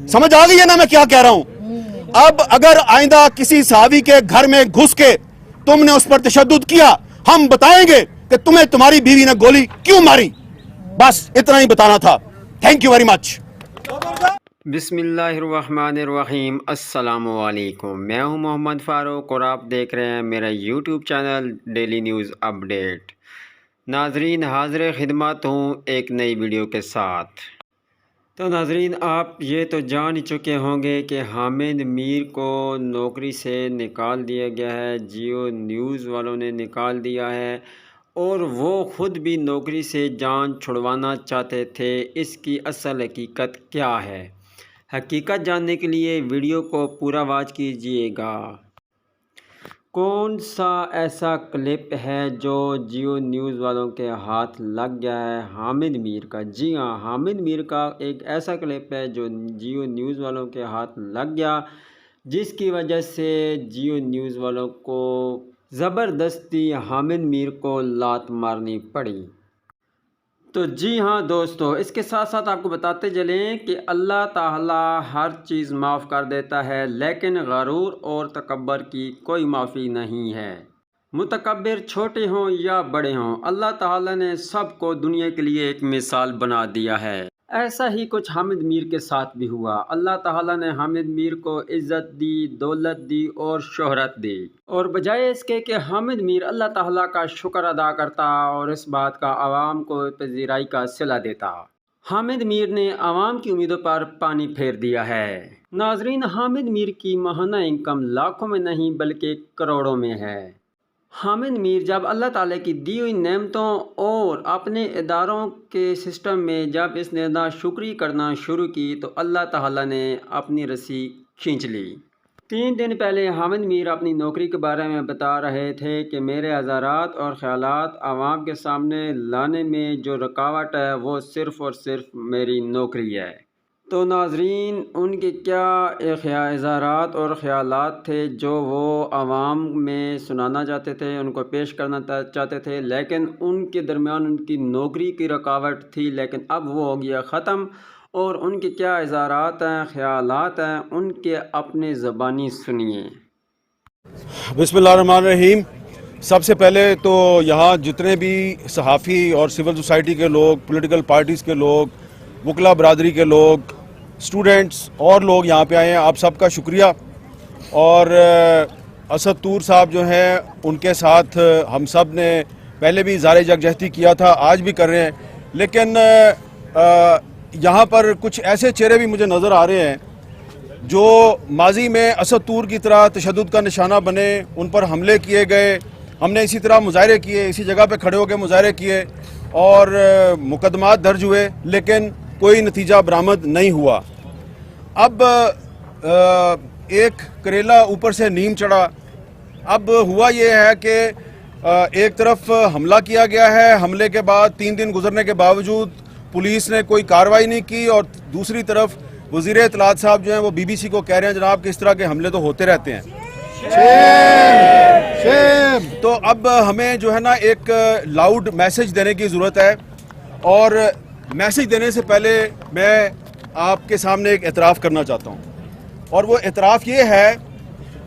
समझ आ गई है ना मैं क्या कह रहा हूं। अब अगर आइंदा किसी सहाबी के घर में घुस के तुमने उस पर तशद्दुद किया, हम बताएंगे कि तुम्हें तुम्हारी बीवी ने गोली क्यों मारी। बस इतना ही बताना था। Thank you very much. बिस्मिल्लाहिर्रहमानिर्रहीम। अस्सलामुअलैकुम। मैं हूं मोहम्मद फ़ारूक और आप देख रहे हैं मेरा YouTube channel daily news update. नाजरीन, हाज़िर खिदमत हूं एक नई वीडियो के साथ। तो नाजरीन, आप ये तो जान ही चुके होंगे कि हामिद मीर को नौकरी से निकाल दिया गया है। जियो न्यूज़ वालों ने निकाल दिया है और वो ख़ुद भी नौकरी से जान छुड़वाना चाहते थे। इसकी असल हकीकत क्या है? हकीकत जानने के लिए वीडियो को पूरा वॉच कीजिएगा। कौन सा ऐसा क्लिप है जो जियो न्यूज़ वालों के हाथ लग गया है हामिद मीर का? जी हाँ, हामिद मीर का एक ऐसा क्लिप है जो जियो न्यूज़ वालों के हाथ लग गया, जिसकी वजह से जियो न्यूज़ वालों को ज़बरदस्ती हामिद मीर को लात मारनी पड़ी। तो जी हाँ दोस्तों, इसके साथ साथ आपको बताते चलें कि अल्लाह ताला हर चीज़ माफ़ कर देता है, लेकिन गरूर और तकब्बर की कोई माफ़ी नहीं है। मुतकब्बिर छोटे हों या बड़े हों, अल्लाह ताला ने सबको दुनिया के लिए एक मिसाल बना दिया है। ऐसा ही कुछ हामिद मीर के साथ भी हुआ। अल्लाह ताला ने हामिद मीर को इज़्ज़त दी, दौलत दी और शोहरत दी, और बजाय इसके कि हामिद मीर अल्लाह ताला का शुक्र अदा करता और इस बात का आवाम को पजीराई का सिला देता, हामिद मीर ने आवाम की उम्मीदों पर पानी फेर दिया है। नाजरीन, हामिद मीर की माहाना इनकम लाखों में नहीं बल्कि करोड़ों में है। हामिद मीर जब अल्लाह ताला की दी हुई नेमतों और अपने इदारों के सिस्टम में जब इसने नाशुक्री करना शुरू की तो अल्लाह ताला ने अपनी रस्सी खींच ली। 3 दिन पहले हामिद मीर अपनी नौकरी के बारे में बता रहे थे कि मेरे हज़ारात और ख़यालात आवाम के सामने लाने में जो रुकावट है वो सिर्फ़ और सिर्फ मेरी नौकरी है। तो नाजरीन, उनके क्या इज़हारात और ख़यालात थे जो वो आवाम में सुनाना चाहते थे, उनको पेश करना चाहते थे, लेकिन उनके दरमियान उनकी नौकरी की रुकावट थी। लेकिन अब वो हो गया ख़त्म, और उनके क्या इज़हारात हैं, ख़यालात हैं, उनके अपने ज़बानी सुनिए। बिस्मिल्लाहिर्रहमानिर्रहीम। सबसे पहले तो यहाँ जितने भी सहाफ़ी और सिविल सोसाइटी के लोग, पॉलिटिकल पार्टीज़ के लोग, वकला बरादरी के लोग, स्टूडेंट्स और लोग यहाँ पे आए हैं, आप सबका शुक्रिया। और असद तूर साहब जो हैं उनके साथ हम सब ने पहले भी इज़हार यकजहती किया था, आज भी कर रहे हैं। लेकिन यहाँ पर कुछ ऐसे चेहरे भी मुझे नज़र आ रहे हैं जो माजी में असद तूर की तरह तशद्दुद का निशाना बने, उन पर हमले किए गए। हमने इसी तरह मुजाहरे किए, इसी जगह पे खड़े होकर मुजाहरे किए और मुकदमात दर्ज हुए, लेकिन कोई नतीजा बरामद नहीं हुआ। अब एक करेला ऊपर से नीम चढ़ा। अब हुआ ये है कि एक तरफ हमला किया गया है, हमले के बाद 3 दिन गुजरने के बावजूद पुलिस ने कोई कार्रवाई नहीं की, और दूसरी तरफ वज़ीर इत्तलात साहब जो हैं वो BBC को कह रहे हैं जनाब कि इस तरह के हमले तो होते रहते हैं। तो अब हमें जो है ना एक लाउड मैसेज देने की ज़रूरत है, और मैसेज देने से पहले मैं आपके सामने एक एतराफ़ करना चाहता हूँ। और वो एतराफ़ ये है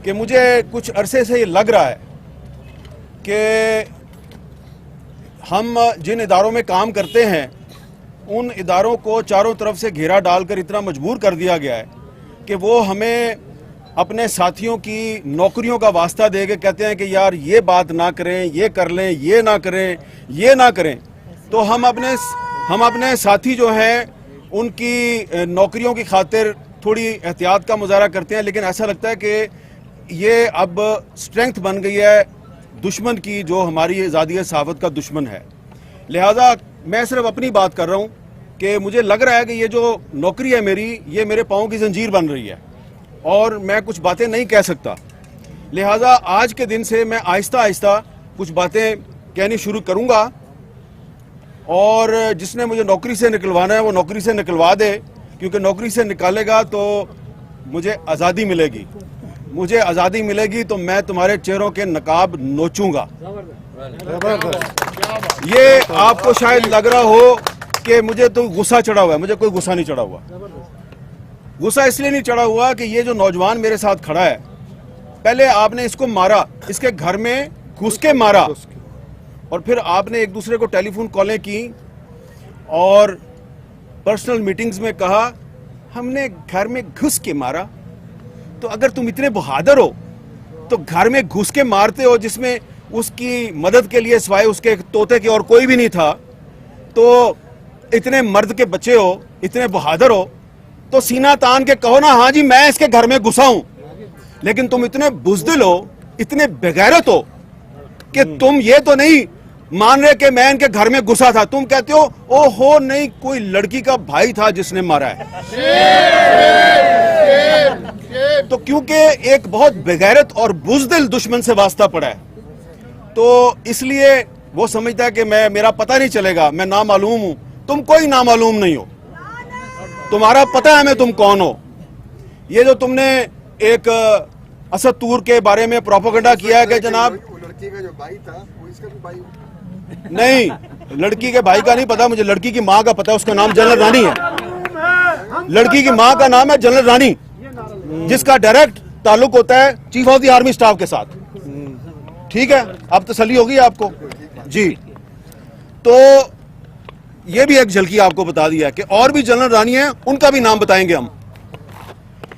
कि मुझे कुछ अरसे से ये लग रहा है कि हम जिन इदारों में काम करते हैं उन इदारों को चारों तरफ से घेरा डालकर इतना मजबूर कर दिया गया है कि वो हमें अपने साथियों की नौकरियों का वास्ता दे के कहते हैं कि यार ये बात ना करें, ये कर लें, ये ना करें, ये ना करें। तो हम अपने साथी जो हैं उनकी नौकरियों की खातिर थोड़ी एहतियात का मुजाहरा करते हैं, लेकिन ऐसा लगता है कि ये अब स्ट्रेंथ बन गई है दुश्मन की, जो हमारी आज़ादी सहाफ़त का दुश्मन है। लिहाजा मैं सिर्फ अपनी बात कर रहा हूँ कि मुझे लग रहा है कि ये जो नौकरी है मेरी, ये मेरे पाँव की जंजीर बन रही है और मैं कुछ बातें नहीं कह सकता। लिहाजा आज के दिन से मैं आहिस्ता आहिस्ता कुछ बातें कहनी शुरू करूँगा, और जिसने मुझे नौकरी से निकलवाना है वो नौकरी से निकलवा दे, क्योंकि नौकरी से निकालेगा तो मुझे आज़ादी मिलेगी। मुझे आज़ादी मिलेगी तो मैं तुम्हारे चेहरों के नकाब नोचूंगा। ये आपको शायद लग रहा हो कि मुझे तो गुस्सा चढ़ा हुआ है, मुझे कोई गुस्सा नहीं चढ़ा हुआ। गुस्सा इसलिए नहीं चढ़ा हुआ कि ये जो नौजवान मेरे साथ खड़ा है, पहले आपने इसको मारा, इसके घर में घुस के मारा, और फिर आपने एक दूसरे को टेलीफोन कॉलें की और पर्सनल मीटिंग्स में कहा हमने घर में घुस के मारा। तो अगर तुम इतने बहादुर हो तो घर में घुस के मारते हो जिसमें उसकी मदद के लिए सिवाय उसके तोते के और कोई भी नहीं था, तो इतने मर्द के बच्चे हो, इतने बहादुर हो, तो सीना तान के कहो ना हाँ जी मैं इसके घर में घुसा हूं। लेकिन तुम इतने बुज़दिल हो, इतने बेगैरत हो कि तुम ये तो नहीं मान रहे कि मैं इनके घर में घुसा था, तुम कहते हो ओहो नहीं कोई लड़की का भाई था जिसने मारा है। तो क्योंकि एक बहुत बेगैरत और बुज़दिल दुश्मन से वास्ता पड़ा है, तो इसलिए वो समझता है कि मेरा पता नहीं चलेगा, मैं नामालूम हूं। तुम कोई नामालूम नहीं हो, तुम्हारा पता है हमें तुम कौन हो। ये जो तुमने एक असद तूर के बारे में प्रोपेगेंडा किया है कि जनाब लड़की का जो भाई था वो इसका भी भाई नहीं, लड़की के भाई का नहीं पता मुझे, लड़की की माँ का पता है, उसका नाम जनरल रानी है। लड़की की माँ का नाम है जनरल रानी, जिसका डायरेक्ट ताल्लुक होता है chief of the army staff के साथ। ठीक है, अब तसल्ली होगी आपको जी। तो ये भी एक झलकी आपको बता दिया कि और भी जनरल रानी है, उनका भी नाम बताएंगे हम।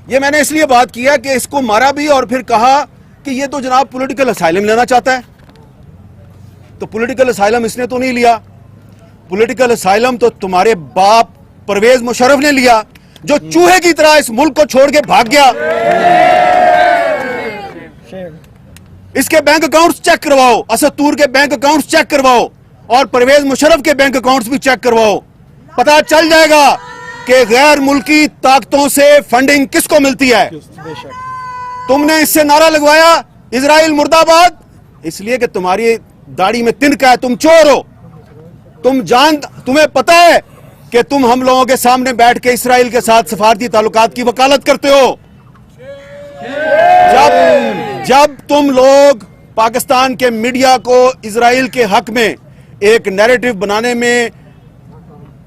ये मैंने इसलिए बात किया कि इसको मारा भी और फिर कहा कि ये तो जनाब पॉलिटिकल असाइलम लेना चाहता है। तो पॉलिटिकल असाइलम इसने तो नहीं लिया, पॉलिटिकल असाइलम तो तुम्हारे बाप परवेज मुशर्रफ ने लिया, जो चूहे की तरह इस मुल्क को छोड़ के भाग गया। इसके बैंक अकाउंट्स चेक करवाओ, असद तूर के बैंक अकाउंट्स चेक करवाओ और परवेज मुशर्रफ के बैंक अकाउंट्स भी चेक करवाओ, पता चल जाएगा कि गैर मुल्की ताकतों से फंडिंग किसको मिलती है। तुमने इससे नारा लगवाया इजराइल मुर्दाबाद, इसलिए कि तुम्हारी दाढ़ी में तिनका है, तुम चोर हो। तुम्हें पता है कि तुम हम लोगों के सामने बैठ के इजराइल के साथ सफारती ताल्लुकात की वकालत करते हो। जब तुम लोग पाकिस्तान के मीडिया को इजराइल के हक में एक नैरेटिव बनाने में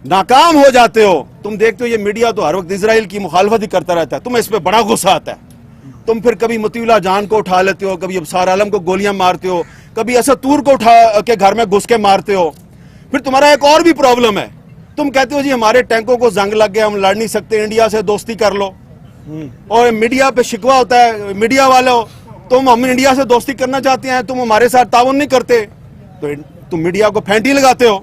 नाकाम हो जाते हो, तुम देखते हो ये मीडिया तो हर वक्त इजराइल की मुखालफत ही करता रहता है, तुम्हें इस पे बड़ा गुस्सा आता है। तुम फिर कभी मतीउल्लाह जान को उठा लेते हो, कभी अबसार आलम को गोलियां मारते हो, कभी असद तूर को उठा के घर में घुस के मारते हो। फिर तुम्हारा एक और भी प्रॉब्लम है, तुम कहते हो जी हमारे टैंकों को जंग लग गया, हम लड़ नहीं सकते, इंडिया से दोस्ती कर लो। और मीडिया पे शिकवा होता है, मीडिया वाले हो तुम, हम इंडिया से दोस्ती करना चाहते हैं, तुम हमारे साथ ताउन नहीं करते, तो तुम मीडिया को फेंटी लगाते हो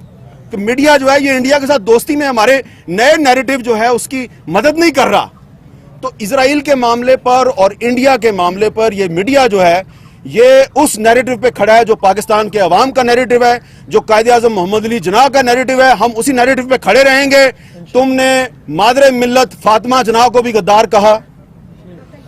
कि मीडिया जो है ये इंडिया के साथ दोस्ती में हमारे नए नैरेटिव जो है उसकी मदद नहीं कर रहा। तो इजराइल के मामले पर और इंडिया के मामले पर ये मीडिया जो है ये उस नैरेटिव पे खड़ा है जो पाकिस्तान के अवाम का नैरेटिव है, जो कायदे आज़म मोहम्मद अली जिन्ना का नैरेटिव है। हम उसी नैरेटिव पे खड़े रहेंगे। तुमने मादरे मिल्लत फातिमा जिन्ना को भी गद्दार कहा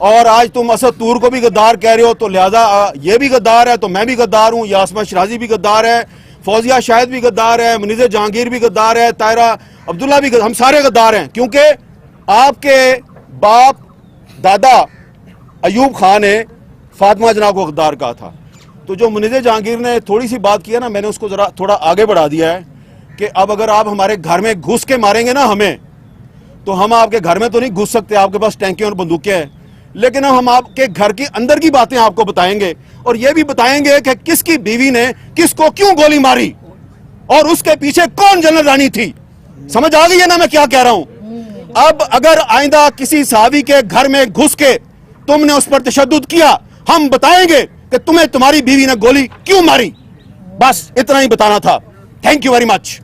और आज तुम असद तूर को भी गद्दार कह रहे हो, तो लिहाजा ये भी गद्दार है तो मैं भी गद्दार हूँ, यास्मा शराजी भी गद्दार है, फौजिया शाहिद भी गद्दार है, मुनीज़ जहांगीर भी गद्दार है, तायरा अब्दुल्ला भी हम सारे गद्दार हैं, क्योंकि आपके बाप दादा अयूब खान ने फातिमा जिन्ना को गद्दार कहा था। तो जो मुनीज़ जहांगीर ने थोड़ी सी बात किया ना, मैंने उसको जरा थोड़ा आगे बढ़ा दिया है कि अब अगर आप हमारे घर में घुस के मारेंगे ना हमें, तो हम आपके घर में तो नहीं घुस सकते, आपके पास टैंकें और बंदूकें हैं, लेकिन हम आपके घर के अंदर की बातें आपको बताएंगे और ये भी बताएंगे कि किसकी बीवी ने किसको क्यों गोली मारी और उसके पीछे कौन जनरल रानी थी। समझ आ गई है ना मैं क्या कह रहा हूं। अब अगर आइंदा किसी सहाबी के घर में घुस के तुमने उस पर तशद्दुद किया, हम बताएंगे कि तुम्हें तुम्हारी बीवी ने गोली क्यों मारी। बस इतना ही बताना था। Thank you very much.